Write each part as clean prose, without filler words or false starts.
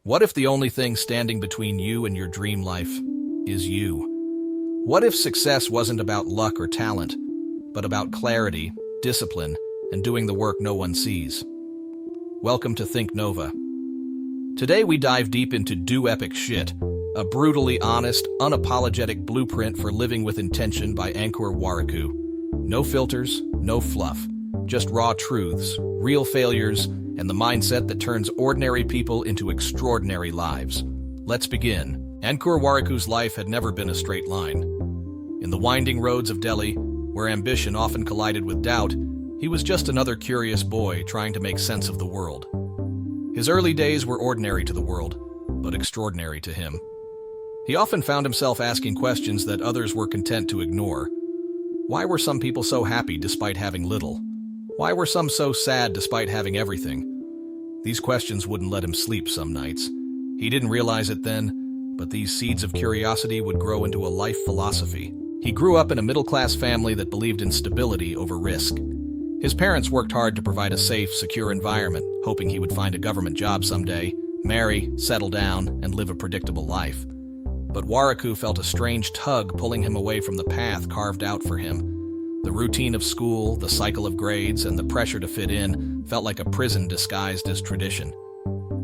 What if the only thing standing between you and your dream life is you? What if success wasn't about luck or talent, but about clarity, discipline, and doing the work no one sees? Welcome to Thinknova. Today we dive deep into Do Epic Shit, a brutally honest, unapologetic blueprint for living with intention by Ankur Warikoo. No filters, no fluff, just raw truths, real failures, and the mindset that turns ordinary people into extraordinary lives. Let's begin. Ankur Warikoo's life had never been a straight line. In the winding roads of Delhi, where ambition often collided with doubt, he was just another curious boy trying to make sense of the world. His early days were ordinary to the world, but extraordinary to him. He often found himself asking questions that others were content to ignore. Why were some people so happy despite having little? Why were some so sad despite having everything? These questions wouldn't let him sleep some nights. He didn't realize it then, but these seeds of curiosity would grow into a life philosophy. He grew up in a middle-class family that believed in stability over risk. His parents worked hard to provide a safe, secure environment, hoping he would find a government job someday, marry, settle down, and live a predictable life. But Warikoo felt a strange tug pulling him away from the path carved out for him. The routine of school, the cycle of grades, and the pressure to fit in felt like a prison disguised as tradition.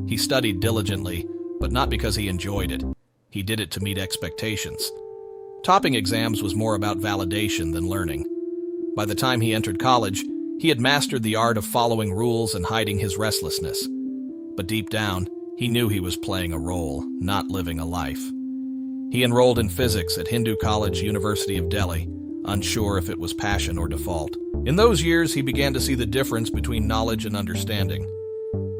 He studied diligently, but not because he enjoyed it. He did it to meet expectations. Topping exams was more about validation than learning. By the time he entered college, he had mastered the art of following rules and hiding his restlessness. But deep down, he knew he was playing a role, not living a life. He enrolled in physics at Hindu College, University of Delhi, unsure if it was passion or default. In those years, he began to see the difference between knowledge and understanding.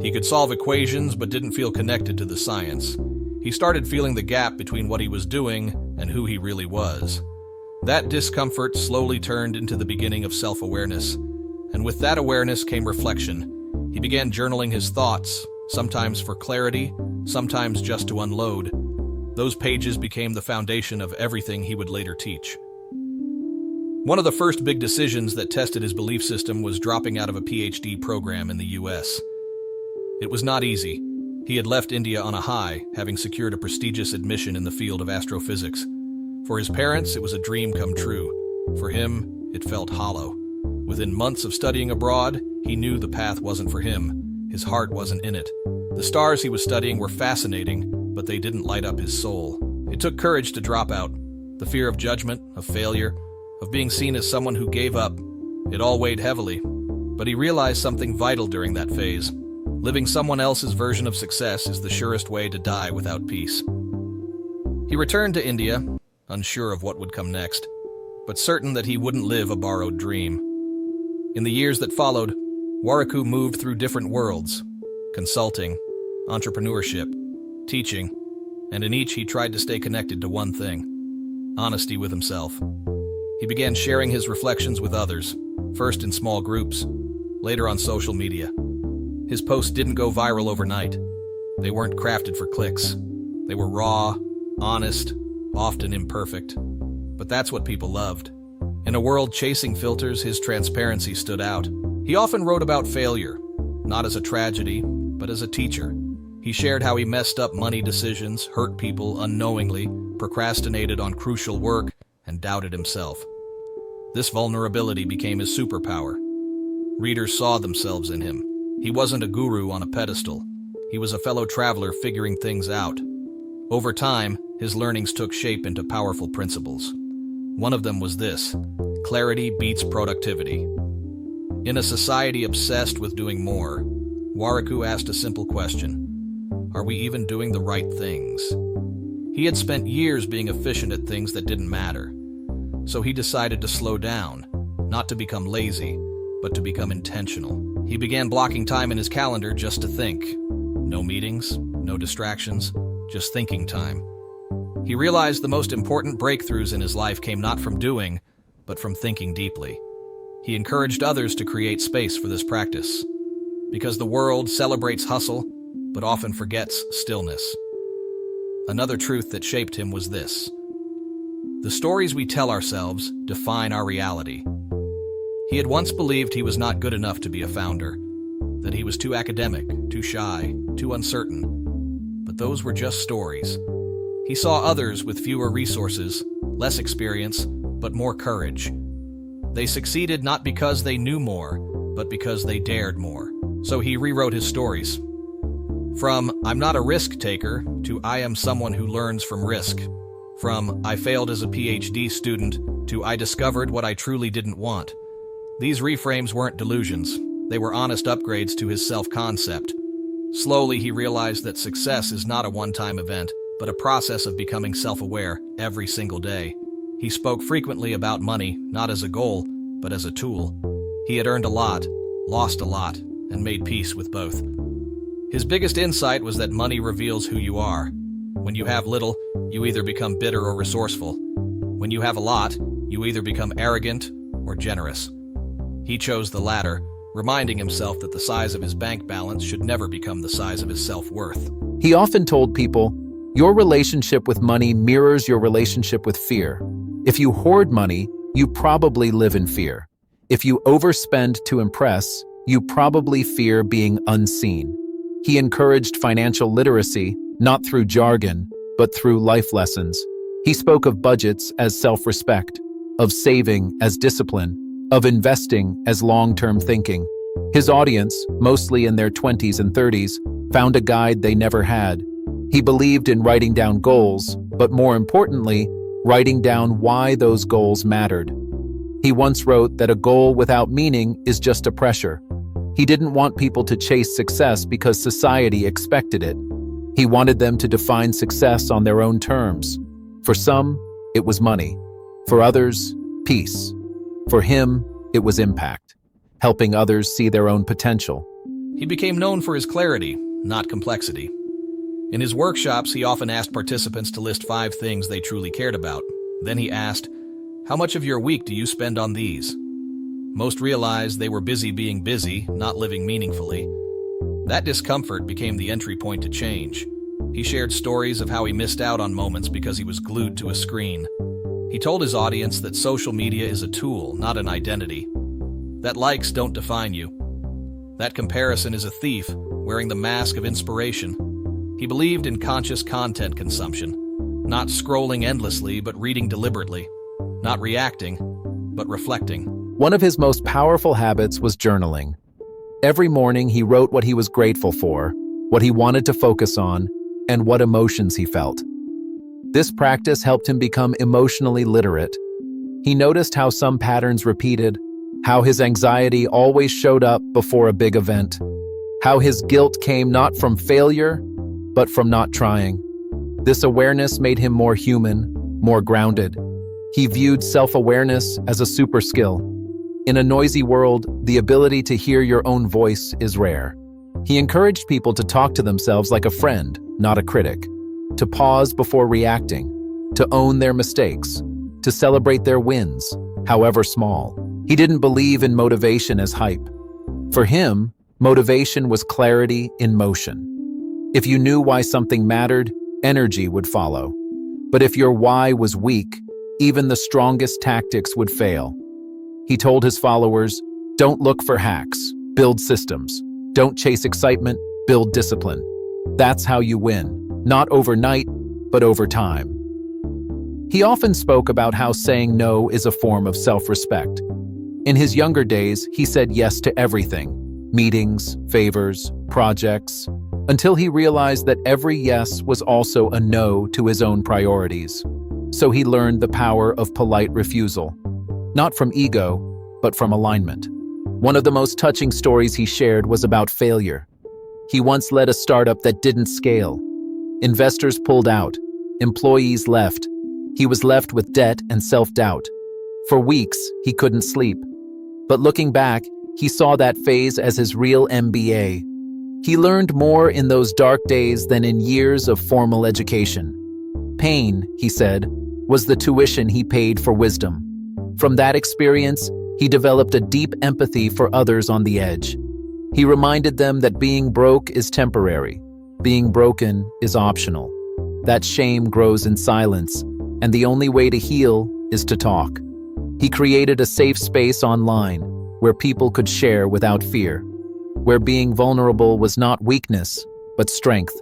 He could solve equations but didn't feel connected to the science. He started feeling the gap between what he was doing and who he really was. That discomfort slowly turned into the beginning of self-awareness. And with that awareness came reflection. He began journaling his thoughts, sometimes for clarity, sometimes just to unload. Those pages became the foundation of everything he would later teach. One of the first big decisions that tested his belief system was dropping out of a PhD program in the US. It was not easy. He had left India on a high, having secured a prestigious admission in the field of astrophysics. For his parents, it was a dream come true. For him, it felt hollow. Within months of studying abroad, he knew the path wasn't for him. His heart wasn't in it. The stars he was studying were fascinating, but they didn't light up his soul. It took courage to drop out. The fear of judgment, of failure, of being seen as someone who gave up. It all weighed heavily. But he realized something vital during that phase. Living someone else's version of success is the surest way to die without peace. He returned to India, unsure of what would come next, but certain that he wouldn't live a borrowed dream. In the years that followed, Warikoo moved through different worlds: consulting, entrepreneurship, teaching, and in each he tried to stay connected to one thing: honesty with himself. He began sharing his reflections with others, first in small groups, later on social media. His posts didn't go viral overnight. They weren't crafted for clicks. They were raw, honest, often imperfect. But that's what people loved. In a world chasing filters, his transparency stood out. He often wrote about failure, not as a tragedy, but as a teacher. He shared how he messed up money decisions, hurt people unknowingly, procrastinated on crucial work, and doubted himself. This vulnerability became his superpower. Readers saw themselves in him. He wasn't a guru on a pedestal. He was a fellow traveler figuring things out. Over time, his learnings took shape into powerful principles. One of them was this: clarity beats productivity. In a society obsessed with doing more, Warikoo asked a simple question: are we even doing the right things? He had spent years being efficient at things that didn't matter. So he decided to slow down, not to become lazy, but to become intentional. He began blocking time in his calendar just to think. No meetings, no distractions, just thinking time. He realized the most important breakthroughs in his life came not from doing, but from thinking deeply. He encouraged others to create space for this practice, because the world celebrates hustle, but often forgets stillness. Another truth that shaped him was this: the stories we tell ourselves define our reality. He had once believed he was not good enough to be a founder, that he was too academic, too shy, too uncertain. But those were just stories. He saw others with fewer resources, less experience, but more courage. They succeeded not because they knew more, but because they dared more. So he rewrote his stories. From "I'm not a risk taker" to "I am someone who learns from risk." From "I failed as a PhD student" to "I discovered what I truly didn't want." These reframes weren't delusions. They were honest upgrades to his self-concept. Slowly, he realized that success is not a one-time event, but a process of becoming self-aware every single day. He spoke frequently about money, not as a goal, but as a tool. He had earned a lot, lost a lot, and made peace with both. His biggest insight was that money reveals who you are. When you have little, you either become bitter or resourceful. When you have a lot, you either become arrogant or generous. He chose the latter, reminding himself that the size of his bank balance should never become the size of his self-worth. He often told people, "Your relationship with money mirrors your relationship with fear. If you hoard money, you probably live in fear. If you overspend to impress, you probably fear being unseen." He encouraged financial literacy, not through jargon, but through life lessons. He spoke of budgets as self-respect, of saving as discipline, of investing as long-term thinking. His audience, mostly in their 20s and 30s, found a guide they never had. He believed in writing down goals, but more importantly, writing down why those goals mattered. He once wrote that a goal without meaning is just a pressure. He didn't want people to chase success because society expected it. He wanted them to define success on their own terms. For some, it was money. For others, peace. For him, it was impact, helping others see their own potential. He became known for his clarity, not complexity. In his workshops, he often asked participants to list 5 things they truly cared about. Then he asked, "How much of your week do you spend on these?" Most realized they were busy being busy, not living meaningfully. That discomfort became the entry point to change. He shared stories of how he missed out on moments because he was glued to a screen. He told his audience that social media is a tool, not an identity. That likes don't define you. That comparison is a thief, wearing the mask of inspiration. He believed in conscious content consumption, not scrolling endlessly, but reading deliberately, not reacting, but reflecting. One of his most powerful habits was journaling. Every morning he wrote what he was grateful for, what he wanted to focus on, and what emotions he felt. This practice helped him become emotionally literate. He noticed how some patterns repeated, how his anxiety always showed up before a big event, how his guilt came not from failure, but from not trying. This awareness made him more human, more grounded. He viewed self-awareness as a super skill. In a noisy world, the ability to hear your own voice is rare. He encouraged people to talk to themselves like a friend, not a critic, to pause before reacting, to own their mistakes, to celebrate their wins, however small. He didn't believe in motivation as hype. For him, motivation was clarity in motion. If you knew why something mattered, energy would follow. But if your why was weak, even the strongest tactics would fail. He told his followers, "Don't look for hacks, build systems. Don't chase excitement, build discipline. That's how you win, not overnight, but over time." He often spoke about how saying no is a form of self-respect. In his younger days, he said yes to everything, meetings, favors, projects, until he realized that every yes was also a no to his own priorities. So he learned the power of polite refusal, not from ego, but from alignment. One of the most touching stories he shared was about failure. He once led a startup that didn't scale. Investors pulled out, employees left. He was left with debt and self-doubt. For weeks, he couldn't sleep. But looking back, he saw that phase as his real MBA. He learned more in those dark days than in years of formal education. Pain, he said, was the tuition he paid for wisdom. From that experience, he developed a deep empathy for others on the edge. He reminded them that being broke is temporary. Being broken is optional. That shame grows in silence, and the only way to heal is to talk. He created a safe space online where people could share without fear, where being vulnerable was not weakness, but strength.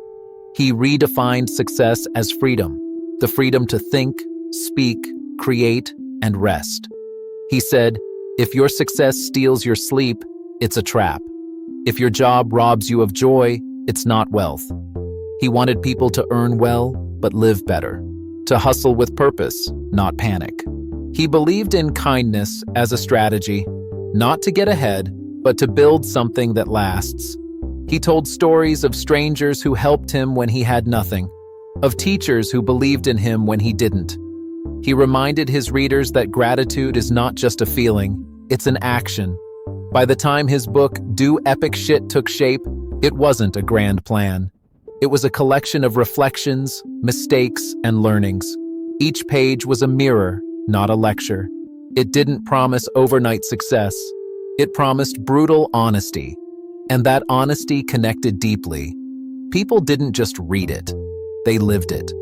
He redefined success as freedom, the freedom to think, speak, create, and rest. He said, "If your success steals your sleep, it's a trap. If your job robs you of joy, it's not wealth." He wanted people to earn well, but live better, to hustle with purpose, not panic. He believed in kindness as a strategy, not to get ahead, but to build something that lasts. He told stories of strangers who helped him when he had nothing, of teachers who believed in him when he didn't. He reminded his readers that gratitude is not just a feeling, it's an action. By the time his book, Do Epic Shit, took shape, it wasn't a grand plan. It was a collection of reflections, mistakes, and learnings. Each page was a mirror, not a lecture. It didn't promise overnight success. It promised brutal honesty. And that honesty connected deeply. People didn't just read it, they lived it.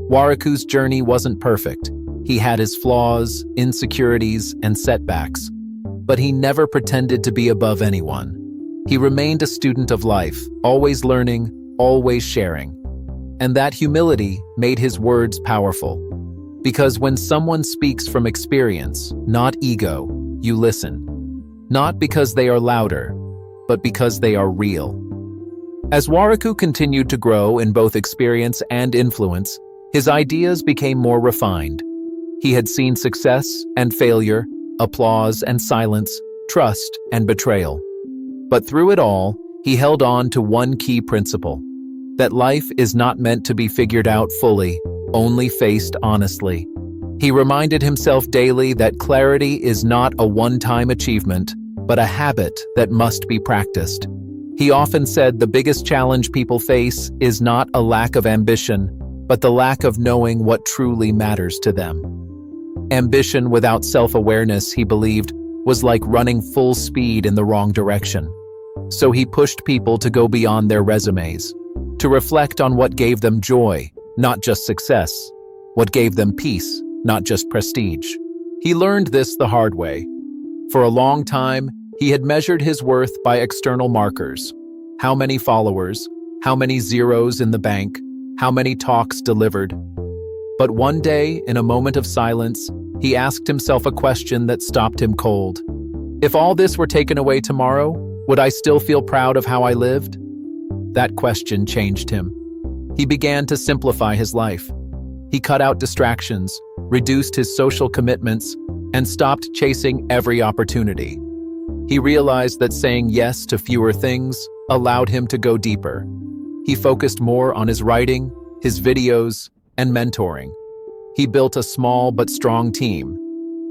Warikoo's journey wasn't perfect. He had his flaws, insecurities, and setbacks. But he never pretended to be above anyone. He remained a student of life, always learning, always sharing. And that humility made his words powerful. Because when someone speaks from experience, not ego, you listen. Not because they are louder, but because they are real. As Warikoo continued to grow in both experience and influence, his ideas became more refined. He had seen success and failure, applause and silence, trust and betrayal. But through it all, he held on to one key principle: that life is not meant to be figured out fully, only faced honestly. He reminded himself daily that clarity is not a one-time achievement, but a habit that must be practiced. He often said the biggest challenge people face is not a lack of ambition, but the lack of knowing what truly matters to them. Ambition without self-awareness, he believed, was like running full speed in the wrong direction. So he pushed people to go beyond their resumes, to reflect on what gave them joy, not just success, what gave them peace, not just prestige. He learned this the hard way. For a long time, he had measured his worth by external markers. How many followers, how many zeros in the bank, how many talks delivered. But one day, in a moment of silence, he asked himself a question that stopped him cold. If all this were taken away tomorrow, would I still feel proud of how I lived? That question changed him. He began to simplify his life. He cut out distractions, reduced his social commitments, and stopped chasing every opportunity. He realized that saying yes to fewer things allowed him to go deeper. He focused more on his writing, his videos, and mentoring. He built a small but strong team.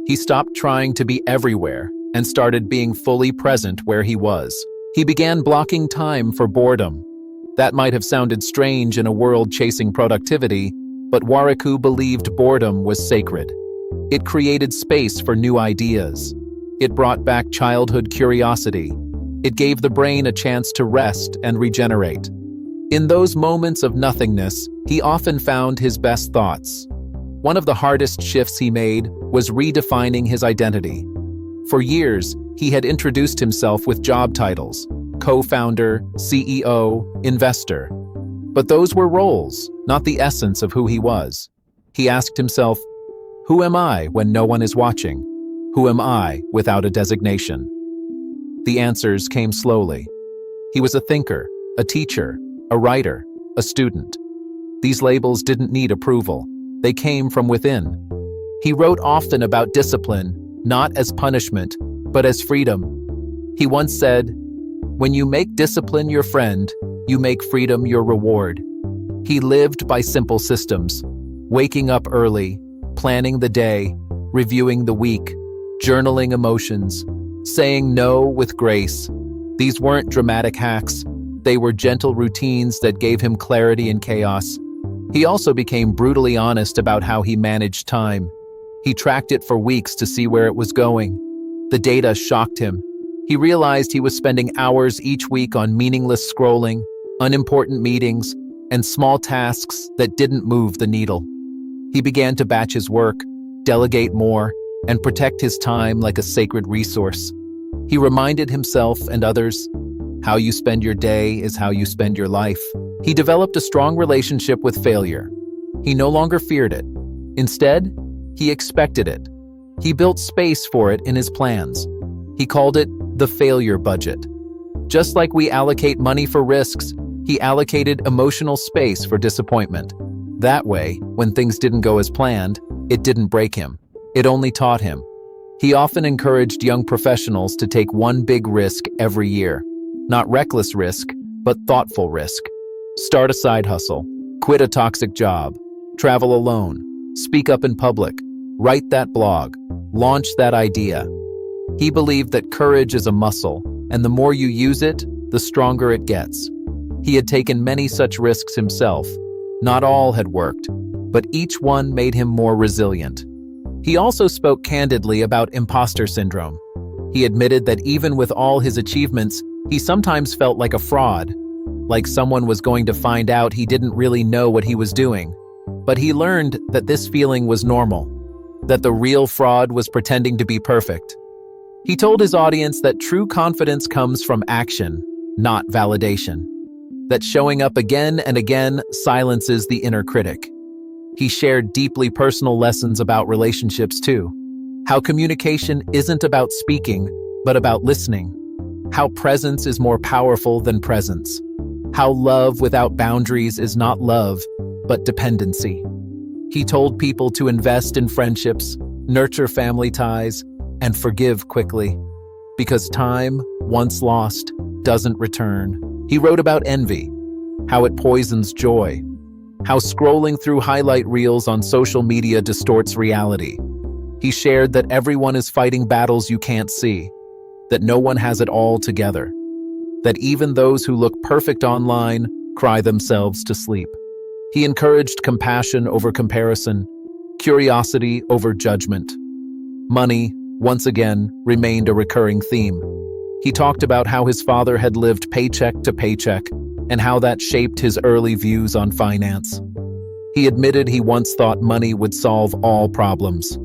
He stopped trying to be everywhere and started being fully present where he was. He began blocking time for boredom. That might have sounded strange in a world chasing productivity, but Warikoo believed boredom was sacred. It created space for new ideas. It brought back childhood curiosity. It gave the brain a chance to rest and regenerate. In those moments of nothingness, he often found his best thoughts. One of the hardest shifts he made was redefining his identity. For years, he had introduced himself with job titles: co-founder, CEO, investor. But those were roles, not the essence of who he was. He asked himself, who am I when no one is watching? Who am I without a designation? The answers came slowly. He was a thinker, a teacher, a writer, a student. These labels didn't need approval. They came from within. He wrote often about discipline, not as punishment, but as freedom. He once said, "When you make discipline your friend, you make freedom your reward." He lived by simple systems: waking up early, planning the day, reviewing the week, journaling emotions, saying no with grace. These weren't dramatic hacks. They were gentle routines that gave him clarity in chaos. He also became brutally honest about how he managed time. He tracked it for weeks to see where it was going. The data shocked him. He realized he was spending hours each week on meaningless scrolling, unimportant meetings, and small tasks that didn't move the needle. He began to batch his work, delegate more, and protect his time like a sacred resource. He reminded himself and others, how you spend your day is how you spend your life. He developed a strong relationship with failure. He no longer feared it. Instead, he expected it. He built space for it in his plans. He called it the failure budget. Just like we allocate money for risks, he allocated emotional space for disappointment. That way, when things didn't go as planned, it didn't break him. It only taught him. He often encouraged young professionals to take one big risk every year. Not reckless risk, but thoughtful risk. Start a side hustle, quit a toxic job, travel alone, speak up in public, write that blog, launch that idea. He believed that courage is a muscle, and the more you use it, the stronger it gets. He had taken many such risks himself. Not all had worked, but each one made him more resilient. He also spoke candidly about imposter syndrome. He admitted that even with all his achievements, he sometimes felt like a fraud, like someone was going to find out he didn't really know what he was doing. But he learned that this feeling was normal, that the real fraud was pretending to be perfect. He told his audience that true confidence comes from action, not validation. That showing up again and again silences the inner critic. He shared deeply personal lessons about relationships too. How communication isn't about speaking, but about listening. How presence is more powerful than presence. How love without boundaries is not love, but dependency. He told people to invest in friendships, nurture family ties, and forgive quickly. Because time, once lost, doesn't return. He wrote about envy, how it poisons joy, how scrolling through highlight reels on social media distorts reality. He shared that everyone is fighting battles you can't see, that no one has it all together, that even those who look perfect online cry themselves to sleep. He encouraged compassion over comparison, curiosity over judgment. Money, once again, remained a recurring theme. He talked about how his father had lived paycheck to paycheck and how that shaped his early views on finance. He admitted he once thought money would solve all problems.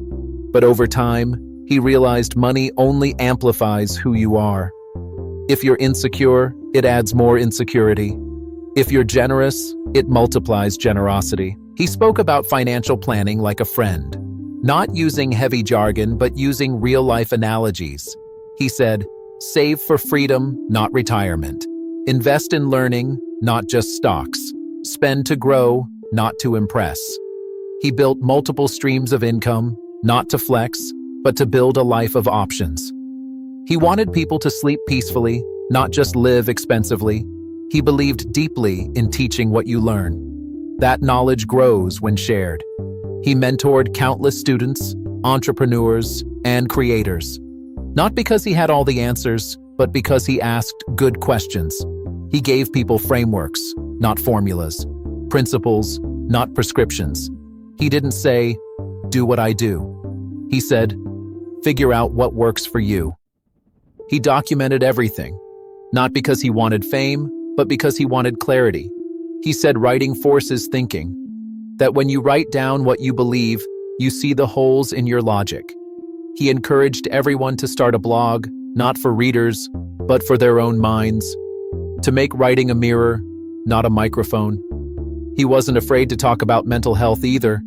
But over time, he realized money only amplifies who you are. If you're insecure, it adds more insecurity. If you're generous, it multiplies generosity. He spoke about financial planning like a friend, not using heavy jargon, but using real-life analogies. He said, "Save for freedom, not retirement. Invest in learning, not just stocks. Spend to grow, not to impress." He built multiple streams of income, not to flex, but to build a life of options. He wanted people to sleep peacefully, not just live expensively. He believed deeply in teaching what you learn. That knowledge grows when shared. He mentored countless students, entrepreneurs, and creators. Not because he had all the answers, but because he asked good questions. He gave people frameworks, not formulas, principles, not prescriptions. He didn't say, "Do what I do." He said, "Figure out what works for you." He documented everything, not because he wanted fame, but because he wanted clarity. He said writing forces thinking, that when you write down what you believe, you see the holes in your logic. He encouraged everyone to start a blog, not for readers, but for their own minds, to make writing a mirror, not a microphone. He wasn't afraid to talk about mental health either.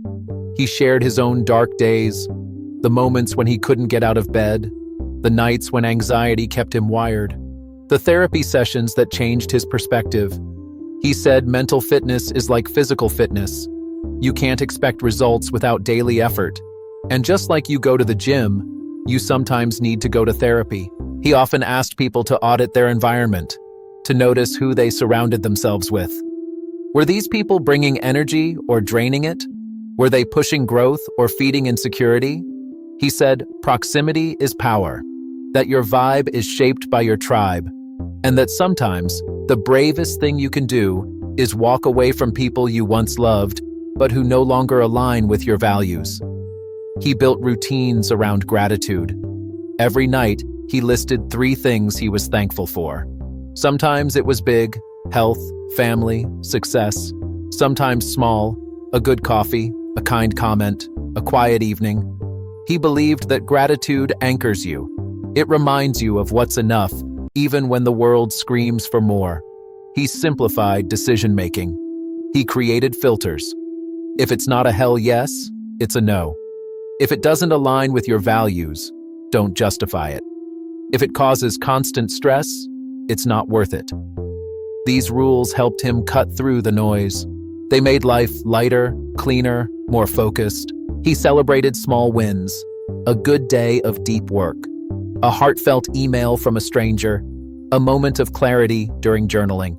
He shared his own dark days, the moments when he couldn't get out of bed, the nights when anxiety kept him wired, the therapy sessions that changed his perspective. He said mental fitness is like physical fitness. You can't expect results without daily effort. And just like you go to the gym, you sometimes need to go to therapy. He often asked people to audit their environment, to notice who they surrounded themselves with. Were these people bringing energy or draining it? Were they pushing growth or feeding insecurity? He said, proximity is power, that your vibe is shaped by your tribe, and that sometimes the bravest thing you can do is walk away from people you once loved, but who no longer align with your values. He built routines around gratitude. Every night, he listed 3 things he was thankful for. Sometimes it was big, health, family, success. Sometimes small, a good coffee, a kind comment, a quiet evening. He believed that gratitude anchors you. It reminds you of what's enough, even when the world screams for more. He simplified decision-making. He created filters. If it's not a hell yes, it's a no. If it doesn't align with your values, don't justify it. If it causes constant stress, it's not worth it. These rules helped him cut through the noise. They made life lighter, cleaner, more focused. He celebrated small wins, a good day of deep work, a heartfelt email from a stranger, a moment of clarity during journaling.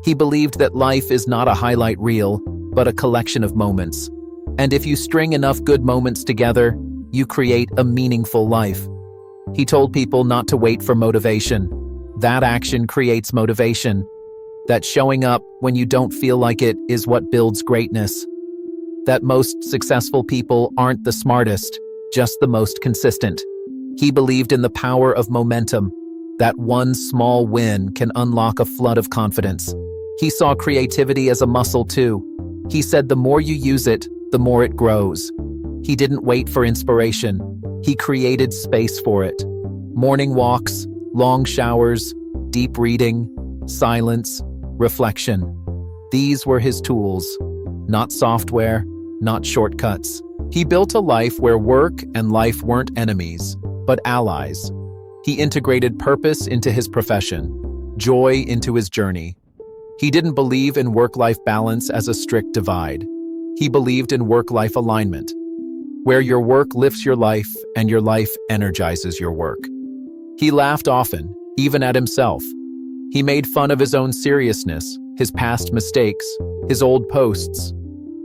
He believed that life is not a highlight reel, but a collection of moments. And if you string enough good moments together, you create a meaningful life. He told people not to wait for motivation. That action creates motivation. That showing up when you don't feel like it is what builds greatness. That most successful people aren't the smartest, just the most consistent. He believed in the power of momentum, that one small win can unlock a flood of confidence. He saw creativity as a muscle too. He said the more you use it, the more it grows. He didn't wait for inspiration. He created space for it. Morning walks, long showers, deep reading, silence, reflection. These were his tools, not software, not shortcuts. He built a life where work and life weren't enemies, but allies. He integrated purpose into his profession, joy into his journey. He didn't believe in work-life balance as a strict divide. He believed in work-life alignment, where your work lifts your life and your life energizes your work. He laughed often, even at himself. He made fun of his own seriousness, his past mistakes, his old posts.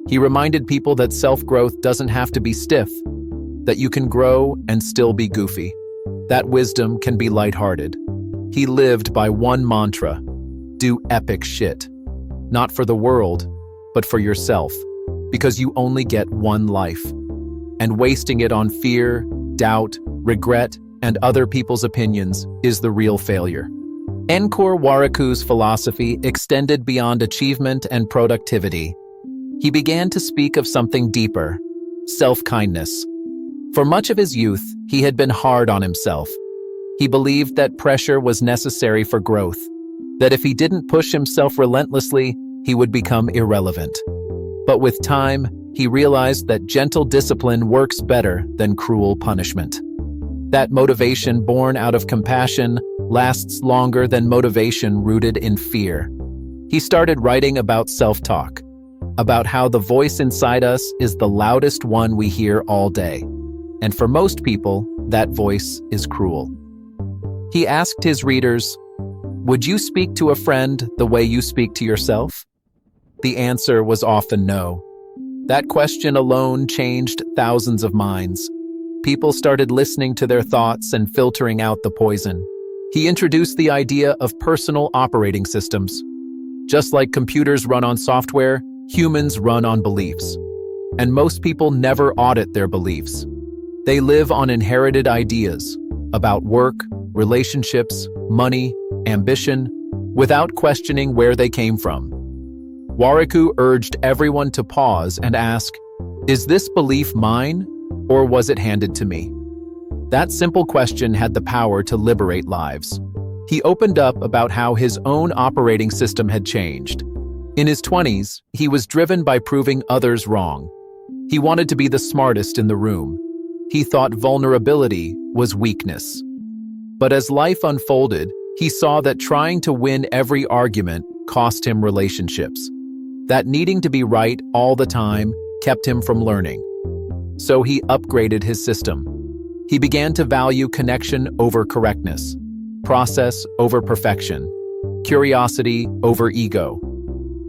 He reminded people that self-growth doesn't have to be stiff, that you can grow and still be goofy. That wisdom can be lighthearted. He lived by one mantra: do epic shit. Not for the world, but for yourself, because you only get one life. And wasting it on fear, doubt, regret, and other people's opinions is the real failure. Ankur Warikoo's philosophy extended beyond achievement and productivity. He began to speak of something deeper: self-kindness. For much of his youth, he had been hard on himself. He believed that pressure was necessary for growth, that if he didn't push himself relentlessly, he would become irrelevant. But with time, he realized that gentle discipline works better than cruel punishment. That motivation born out of compassion lasts longer than motivation rooted in fear. He started writing about self-talk, about how the voice inside us is the loudest one we hear all day. And for most people, that voice is cruel. He asked his readers, "Would you speak to a friend the way you speak to yourself?" The answer was often no. That question alone changed thousands of minds. People started listening to their thoughts and filtering out the poison. He introduced the idea of personal operating systems. Just like computers run on software, humans run on beliefs. And most people never audit their beliefs. They live on inherited ideas about work, relationships, money, ambition, without questioning where they came from. Warikoo urged everyone to pause and ask, "Is this belief mine, or was it handed to me?" That simple question had the power to liberate lives. He opened up about how his own operating system had changed. In his 20s, he was driven by proving others wrong. He wanted to be the smartest in the room. He thought vulnerability was weakness. But as life unfolded, he saw that trying to win every argument cost him relationships. That needing to be right all the time kept him from learning. So he upgraded his system. He began to value connection over correctness, process over perfection, curiosity over ego.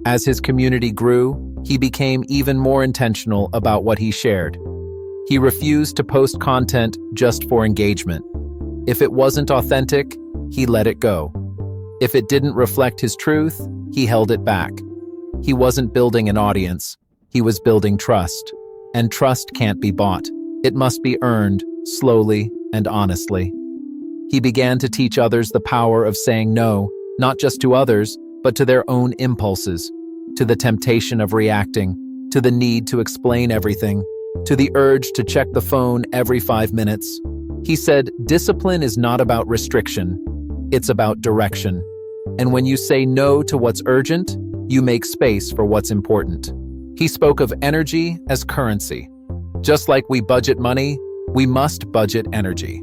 As his community grew, he became even more intentional about what he shared. He refused to post content just for engagement. If it wasn't authentic, he let it go. If it didn't reflect his truth, he held it back. He wasn't building an audience, he was building trust. And trust can't be bought. It must be earned, slowly and honestly. He began to teach others the power of saying no, not just to others, but to their own impulses, to the temptation of reacting, to the need to explain everything, to the urge to check the phone every 5 minutes. He said, discipline is not about restriction, it's about direction. And when you say no to what's urgent, you make space for what's important. He spoke of energy as currency. Just like we budget money, we must budget energy.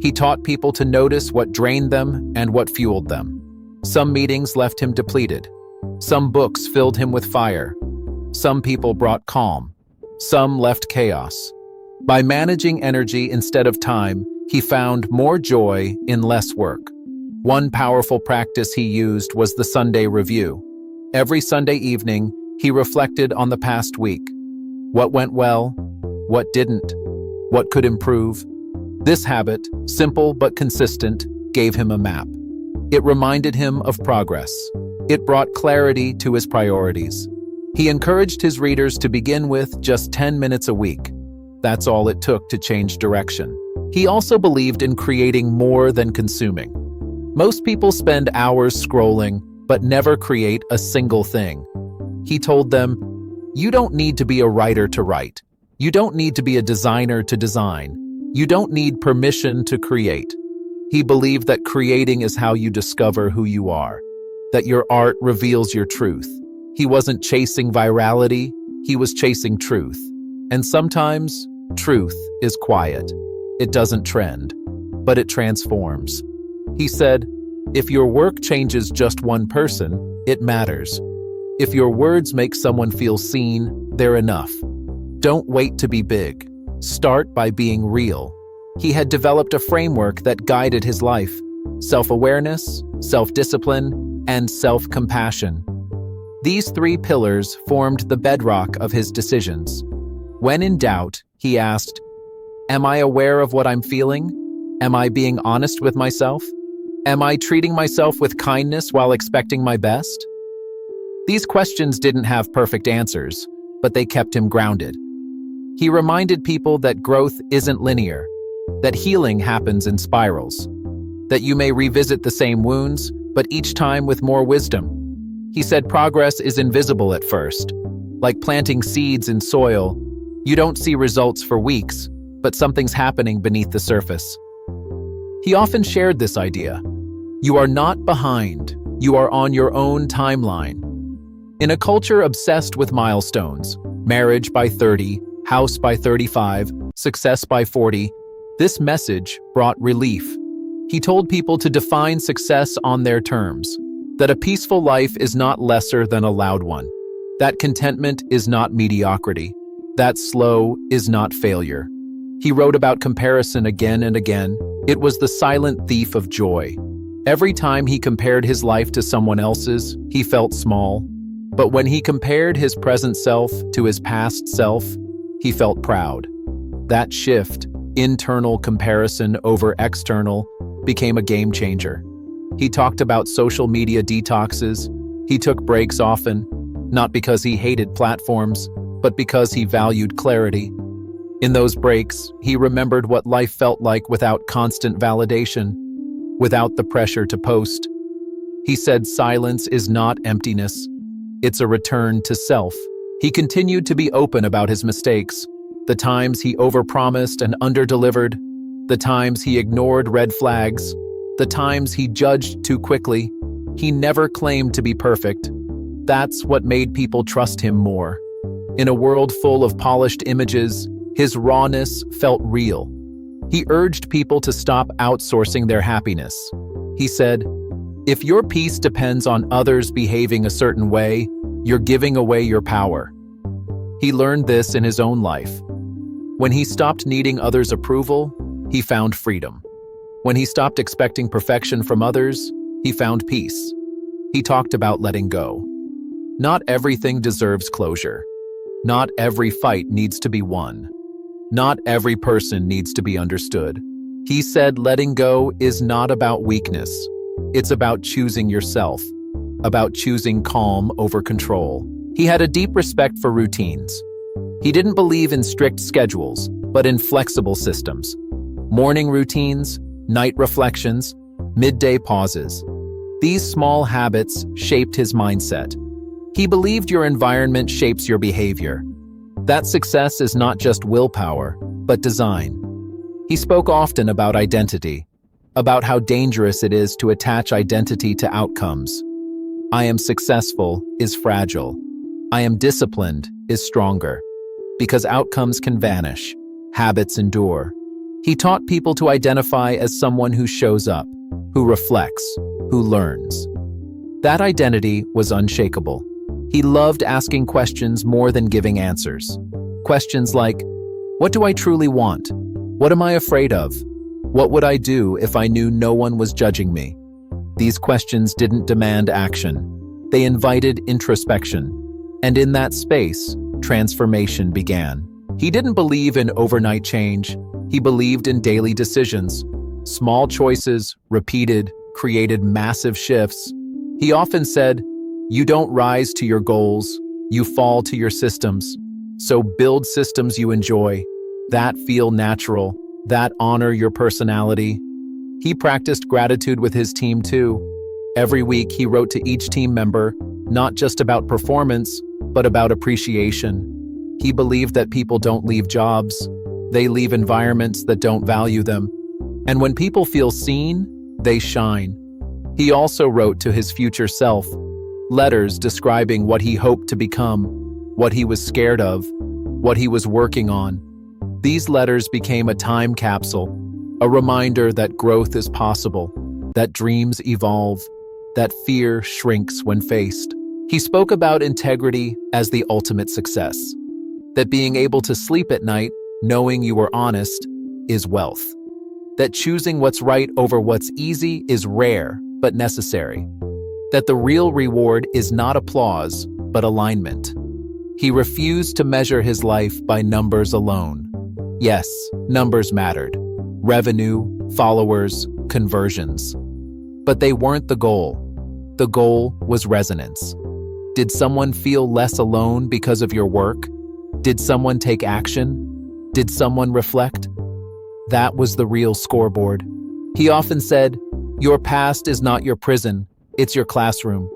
He taught people to notice what drained them and what fueled them. Some meetings left him depleted. Some books filled him with fire. Some people brought calm. Some left chaos. By managing energy instead of time, he found more joy in less work. One powerful practice he used was the Sunday review. Every Sunday evening, he reflected on the past week. What went well? What didn't? What could improve? This habit, simple but consistent, gave him a map. It reminded him of progress. It brought clarity to his priorities. He encouraged his readers to begin with just 10 minutes a week. That's all it took to change direction. He also believed in creating more than consuming. Most people spend hours scrolling, but never create a single thing. He told them, "You don't need to be a writer to write. You don't need to be a designer to design. You don't need permission to create." He believed that creating is how you discover who you are, that your art reveals your truth. He wasn't chasing virality, he was chasing truth. And sometimes, truth is quiet. It doesn't trend, but it transforms. He said, "If your work changes just one person, it matters. If your words make someone feel seen, they're enough. Don't wait to be big. Start by being real." He had developed a framework that guided his life: self-awareness, self-discipline, and self-compassion. These three pillars formed the bedrock of his decisions. When in doubt, he asked, "Am I aware of what I'm feeling? Am I being honest with myself? Am I treating myself with kindness while expecting my best?" These questions didn't have perfect answers, but they kept him grounded. He reminded people that growth isn't linear, that healing happens in spirals, that you may revisit the same wounds, but each time with more wisdom. He said progress is invisible at first. Like planting seeds in soil, you don't see results for weeks, but something's happening beneath the surface. He often shared this idea. You are not behind, you are on your own timeline. In a culture obsessed with milestones, marriage by 30, house by 35, success by 40, this message brought relief. He told people to define success on their terms, that a peaceful life is not lesser than a loud one, that contentment is not mediocrity, that slow is not failure. He wrote about comparison again and again. It was the silent thief of joy. Every time he compared his life to someone else's, he felt small. But when he compared his present self to his past self, he felt proud. That shift, internal comparison over external, became a game changer. He talked about social media detoxes. He took breaks often, not because he hated platforms, but because he valued clarity. In those breaks, he remembered what life felt like without constant validation, without the pressure to post. He said silence is not emptiness, it's a return to self. He continued to be open about his mistakes, the times he overpromised and underdelivered, the times he ignored red flags, the times he judged too quickly. He never claimed to be perfect. That's what made people trust him more. In a world full of polished images, his rawness felt real. He urged people to stop outsourcing their happiness. He said, "If your peace depends on others behaving a certain way, you're giving away your power." He learned this in his own life. When he stopped needing others' approval, he found freedom. When he stopped expecting perfection from others, he found peace. He talked about letting go. Not everything deserves closure. Not every fight needs to be won. Not every person needs to be understood. He said letting go is not about weakness. It's about choosing yourself, about choosing calm over control. He had a deep respect for routines. He didn't believe in strict schedules, but in flexible systems. Morning routines, night reflections, midday pauses. These small habits shaped his mindset. He believed your environment shapes your behavior. That success is not just willpower, but design. He spoke often about identity. about how dangerous it is to attach identity to outcomes. I am successful is fragile. I am disciplined is stronger. Because outcomes can vanish, habits endure. He taught people to identify as someone who shows up, who reflects, who learns. That identity was unshakable. He loved asking questions more than giving answers. Questions like, what do I truly want? What am I afraid of? What would I do if I knew no one was judging me? These questions didn't demand action. They invited introspection. And in that space, transformation began. He didn't believe in overnight change. He believed in daily decisions. Small choices, repeated, created massive shifts. He often said, you don't rise to your goals, you fall to your systems. So build systems you enjoy, that feel natural, that honor your personality. He practiced gratitude with his team too. Every week he wrote to each team member, not just about performance, but about appreciation. He believed that people don't leave jobs, they leave environments that don't value them. And when people feel seen, they shine. He also wrote to his future self, letters describing what he hoped to become, what he was scared of, what he was working on. These letters became a time capsule, a reminder that growth is possible, that dreams evolve, that fear shrinks when faced. He spoke about integrity as the ultimate success, that being able to sleep at night knowing you were honest is wealth, that choosing what's right over what's easy is rare but necessary, that the real reward is not applause but alignment. He refused to measure his life by numbers alone. Yes, numbers mattered. Revenue, followers, conversions. But they weren't the goal. The goal was resonance. Did someone feel less alone because of your work? Did someone take action? Did someone reflect? That was the real scoreboard. He often said, your past is not your prison, it's your classroom.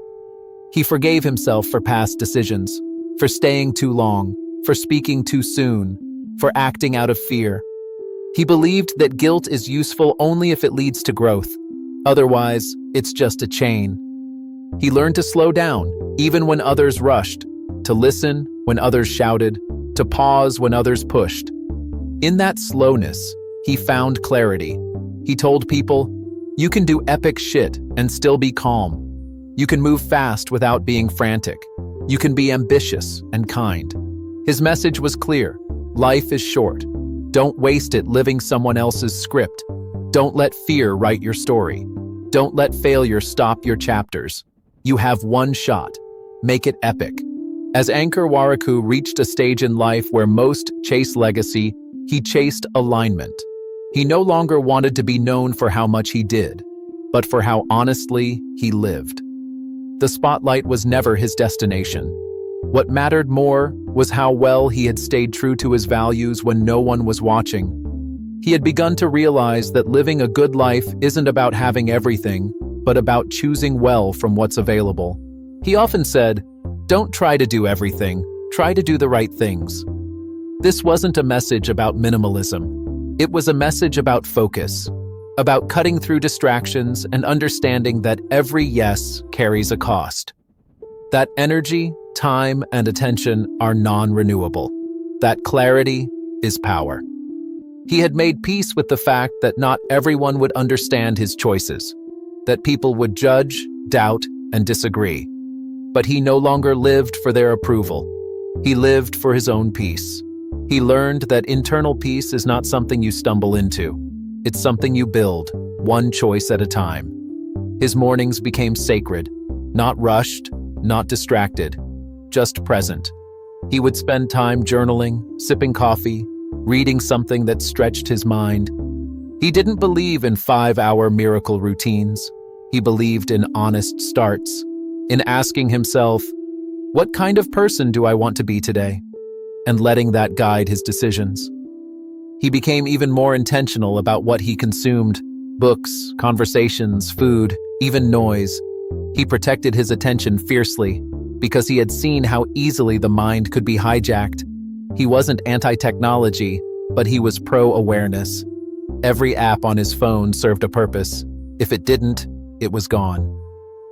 He forgave himself for past decisions, for staying too long, for speaking too soon, for acting out of fear. He believed that guilt is useful only if it leads to growth. Otherwise, it's just a chain. He learned to slow down, even when others rushed, to listen when others shouted, to pause when others pushed. In that slowness, he found clarity. He told people, you can do epic shit and still be calm. You can move fast without being frantic. You can be ambitious and kind. His message was clear. Life is short. Don't waste it living someone else's script. Don't let fear write your story. Don't let failure stop your chapters. You have one shot. Make it epic. As Ankur Warikoo reached a stage in life where most chase legacy, he chased alignment. He no longer wanted to be known for how much he did, but for how honestly he lived. The spotlight was never his destination. What mattered more was how well he had stayed true to his values when no one was watching. He had begun to realize that living a good life isn't about having everything, but about choosing well from what's available. He often said, don't try to do everything, try to do the right things. This wasn't a message about minimalism. It was a message about focus, about cutting through distractions and understanding that every yes carries a cost. That energy, time, and attention are non-renewable. That clarity is power. He had made peace with the fact that not everyone would understand his choices, that people would judge, doubt, and disagree. But he no longer lived for their approval. He lived for his own peace. He learned that internal peace is not something you stumble into. It's something you build, one choice at a time. His mornings became sacred, not rushed, not distracted, just present. He would spend time journaling, sipping coffee, reading something that stretched his mind. He didn't believe in 5-hour miracle routines. He believed in honest starts, in asking himself, what kind of person do I want to be today? And letting that guide his decisions. He became even more intentional about what he consumed: books, conversations, food, even noise. He protected his attention fiercely because he had seen how easily the mind could be hijacked. He wasn't anti-technology, but he was pro-awareness. Every app on his phone served a purpose. If it didn't, it was gone.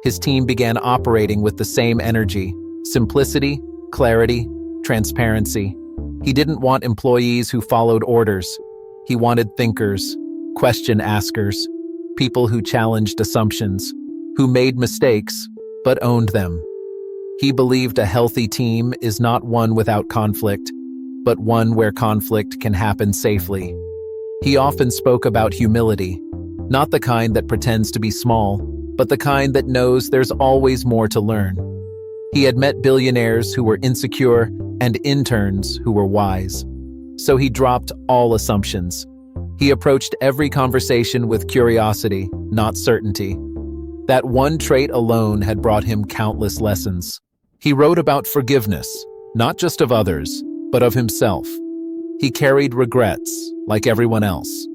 His team began operating with the same energy: simplicity, clarity, transparency. He didn't want employees who followed orders. He wanted thinkers, question askers, people who challenged assumptions, who made mistakes but owned them. He believed a healthy team is not one without conflict, but one where conflict can happen safely. He often spoke about humility, not the kind that pretends to be small, but the kind that knows there's always more to learn. He had met billionaires who were insecure and interns who were wise. So he dropped all assumptions. He approached every conversation with curiosity, not certainty. That one trait alone had brought him countless lessons. He wrote about forgiveness, not just of others, but of himself. He carried regrets, like everyone else,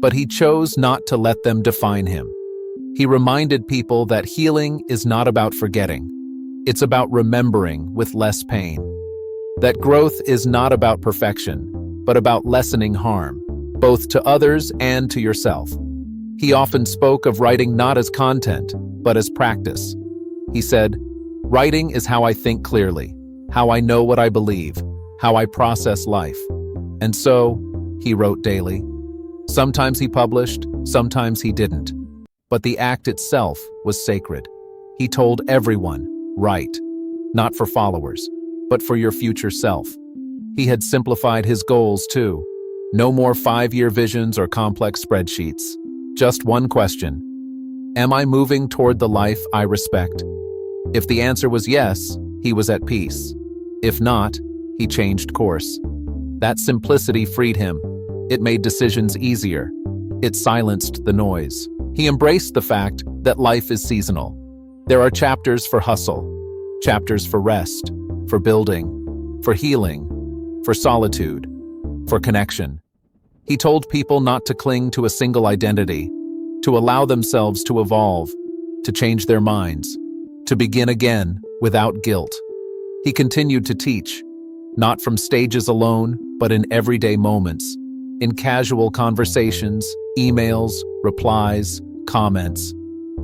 but he chose not to let them define him. He reminded people that healing is not about forgetting. It's about remembering with less pain. That growth is not about perfection, but about lessening harm, both to others and to yourself. He often spoke of writing not as content, but as practice. He said, "Writing is how I think clearly, how I know what I believe, how I process life." And so, he wrote daily. Sometimes he published, sometimes he didn't. But the act itself was sacred. He told everyone, write, not for followers, but for your future self. He had simplified his goals too. No more 5-year visions or complex spreadsheets. Just one question: am I moving toward the life I respect? If the answer was yes, he was at peace. If not, he changed course. That simplicity freed him. It made decisions easier. It silenced the noise. He embraced the fact that life is seasonal. There are chapters for hustle, chapters for rest, for building, for healing, for solitude, for connection. He told people not to cling to a single identity, to allow themselves to evolve, to change their minds, to begin again without guilt. He continued to teach, not from stages alone, but in everyday moments, in casual conversations, emails, replies, comments.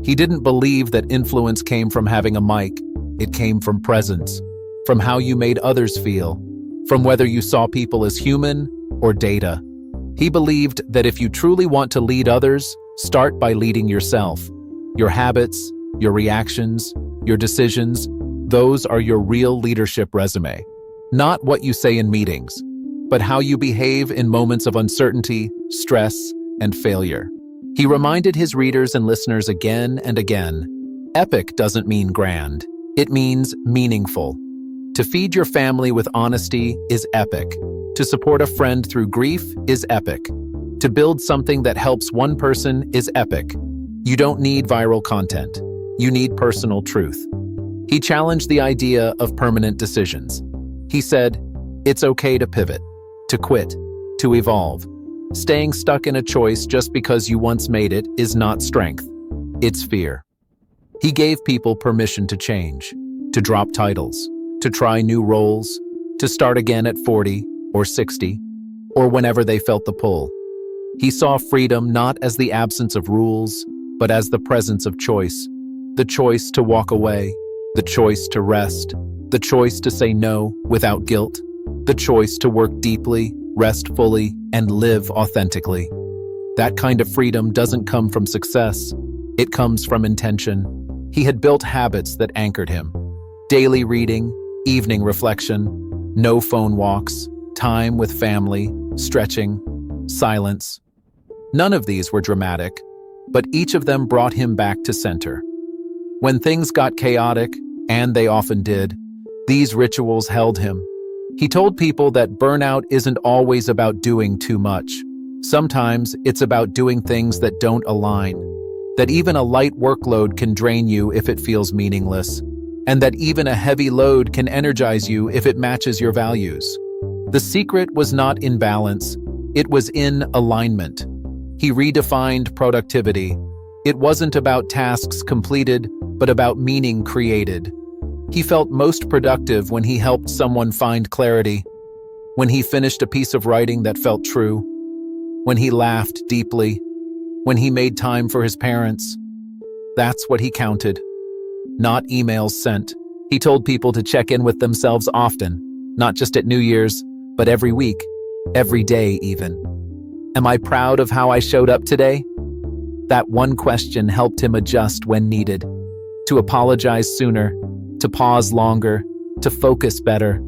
He didn't believe that influence came from having a mic. It came from presence, from how you made others feel, from whether you saw people as human or data. He believed that if you truly want to lead others, start by leading yourself. Your habits, your reactions, your decisions, those are your real leadership resume. Not what you say in meetings, but how you behave in moments of uncertainty, stress, and failure. He reminded his readers and listeners again and again, epic doesn't mean grand. It means meaningful. To feed your family with honesty is epic. To support a friend through grief is epic. To build something that helps one person is epic. You don't need viral content. You need personal truth. He challenged the idea of permanent decisions. He said, it's okay to pivot, to quit, to evolve. Staying stuck in a choice just because you once made it is not strength. It's fear. He gave people permission to change, to drop titles, to try new roles, to start again at 40 or 60, or whenever they felt the pull. He saw freedom not as the absence of rules, but as the presence of choice. The choice to walk away, the choice to rest, the choice to say no without guilt, the choice to work deeply, rest fully, and live authentically. That kind of freedom doesn't come from success. It comes from intention. He had built habits that anchored him. Daily reading, evening reflection, no phone walks, time with family, stretching, silence. None of these were dramatic, but each of them brought him back to center. When things got chaotic, and they often did, these rituals held him. He told people that burnout isn't always about doing too much. Sometimes it's about doing things that don't align, that even a light workload can drain you if it feels meaningless, and that even a heavy load can energize you if it matches your values. The secret was not in balance, it was in alignment. He redefined productivity. It wasn't about tasks completed, but about meaning created. He felt most productive when he helped someone find clarity, when he finished a piece of writing that felt true, when he laughed deeply, when he made time for his parents. That's what he counted, not emails sent. He told people to check in with themselves often, not just at New Year's, but every week, every day even. Am I proud of how I showed up today? That one question helped him adjust when needed, to apologize sooner, to pause longer, to focus better.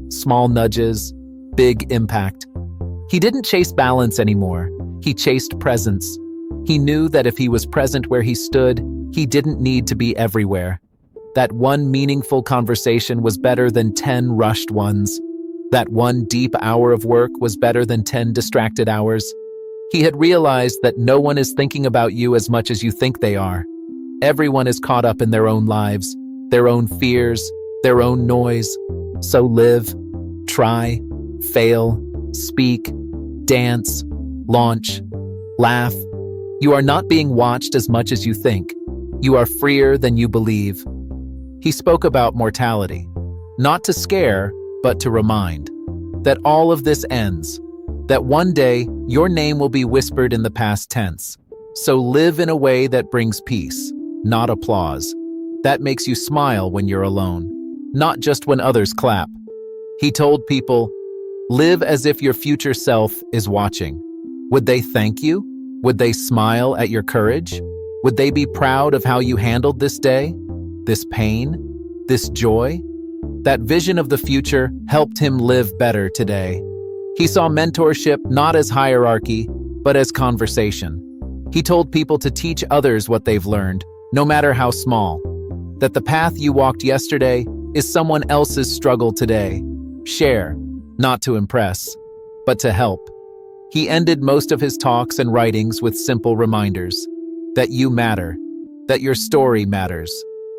Small nudges, big impact. He didn't chase balance anymore. He chased presence. He knew that if he was present where he stood, he didn't need to be everywhere. That one meaningful conversation was better than 10 rushed ones. That one deep hour of work was better than 10 distracted hours. He had realized that no one is thinking about you as much as you think they are. Everyone is caught up in their own lives, their own fears, their own noise. So live, try, fail, speak, dance, launch, laugh. You are not being watched as much as you think. You are freer than you believe. He spoke about mortality, not to scare, but to remind that all of this ends, that one day your name will be whispered in the past tense. So live in a way that brings peace, not applause. That makes you smile when you're alone, not just when others clap. He told people, live as if your future self is watching. Would they thank you? Would they smile at your courage? Would they be proud of how you handled this day, this pain, this joy? That vision of the future helped him live better today. He saw mentorship not as hierarchy, but as conversation. He told people to teach others what they've learned, no matter how small. That the path you walked yesterday is someone else's struggle today. Share, not to impress, but to help. He ended most of his talks and writings with simple reminders that you matter, that your story matters,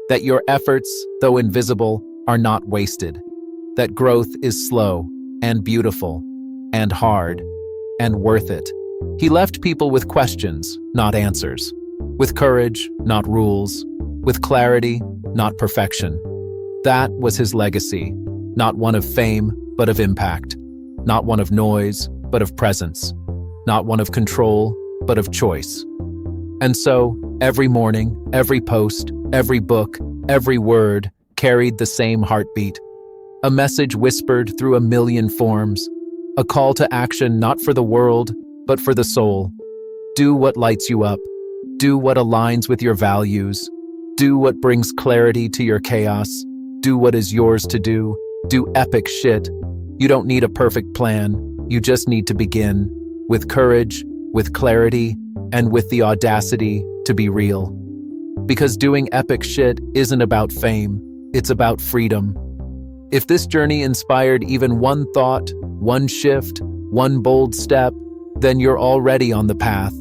that your efforts, though invisible, are not wasted, that growth is slow and beautiful and hard and worth it. He left people with questions, not answers, with courage, not rules, with clarity, not perfection. That was his legacy, not one of fame, but of impact, not one of noise, but of presence, not one of control, but of choice. And so, every morning, every post, every book, every word carried the same heartbeat, a message whispered through a million forms, a call to action not for the world, but for the soul. Do what lights you up. Do what aligns with your values. Do what brings clarity to your chaos. Do what is yours to do. Do epic shit. You don't need a perfect plan. You just need to begin with courage, with clarity, and with the audacity to be real. Because doing epic shit isn't about fame, it's about freedom. If this journey inspired even one thought, one shift, one bold step, then you're already on the path.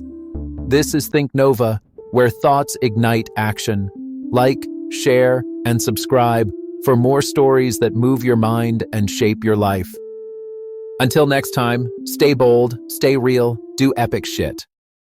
This is Thinknova, where thoughts ignite action. Like, share, and subscribe for more stories that move your mind and shape your life. Until next time, stay bold, stay real, do epic shit.